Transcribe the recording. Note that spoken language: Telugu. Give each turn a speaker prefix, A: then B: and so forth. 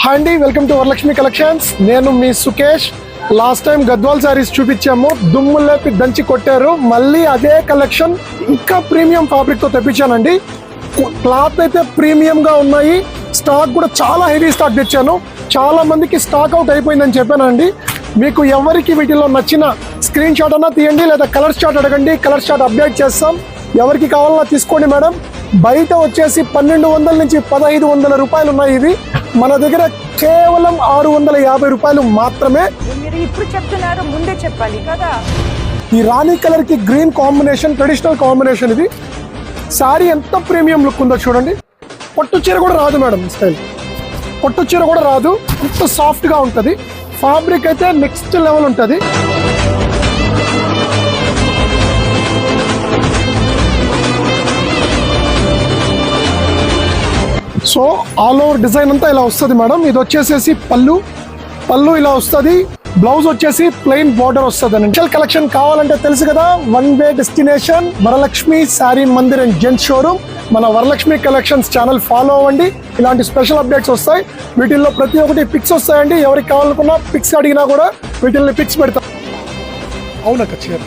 A: హాయ్ అండి, వెల్కమ్ టు వరలక్ష్మి కలెక్షన్స్. నేను మీ సుకేష్. లాస్ట్ టైం గద్వాల్ సారీస్ చూపించాము, దుమ్ము లేపి దంచి కొట్టారు. మళ్ళీ అదే కలెక్షన్ ఇంకా ప్రీమియం ఫ్యాబ్రిక్ తో తెప్పించానండి. క్లాత్ అయితే ప్రీమియం గా ఉన్నాయి. స్టాక్ కూడా చాలా హెవీ స్టాక్ తెచ్చాను. చాలా మందికి స్టాక్ అవుట్ అయిపోయిందని చెప్పానండి. మీకు ఎవరికి వీటిలో నచ్చిన స్క్రీన్ షాట్ అన్నా తీయండి, లేదా కలర్ షాట్ అడగండి, కలర్ షాట్ అప్డేట్ చేస్తాం. ఎవరికి కావాలన్నా తీసుకోండి మేడం. బయట వచ్చేసి 1200 నుంచి 1500 రూపాయలు ఉన్నాయి. ఇవి మన దగ్గర కేవలం 650 రూపాయలు మాత్రమే.
B: మీరు ఇప్పుడు చెప్తున్నారు, ముందే చెప్పాలి కదా.
A: ఈ రాణి కలర్ కి గ్రీన్ కాంబినేషన్, ట్రెడిషనల్ కాంబినేషన్. ఇది శారీ ఎంత ప్రీమియం లుక్ ఉందో చూడండి. పట్టు చీర కూడా రాదు మేడం, స్టైల్ పట్టు చీర కూడా రాదు. ఎంత సాఫ్ట్ గా ఉంటుంది. ఫ్యాబ్రిక్ అయితే నెక్స్ట్ లెవెల్ ఉంటుంది. సో ఆల్ ఓవర్ డిజైన్ అంతా ఇలా వస్తుంది మేడం. ఇది వచ్చేసేసి పళ్ళు ఇలా వస్తుంది. బ్లౌజ్ వచ్చేసి ప్లెయిన్ బార్డర్ వస్తుంది. స్పెషల్ కలెక్షన్ కావాలంటే తెలుసు కదా, one way destination Varalakshmi sari Mandir and gents showroom. మన వరలక్ష్మి కలెక్షన్స్ ఛానల్ ఫాలో అవ్వండి. ఇలాంటి స్పెషల్ అప్డేట్స్ వస్తాయి. వీటిల్లో ప్రతి ఒక్కటి పిక్స్ వస్తాయండి. ఎవరికి కావాలనుకున్నా పిక్స్ అడిగినా కూడా వీటిల్లో పిక్స్ పెడతాం. అవునక్క చీర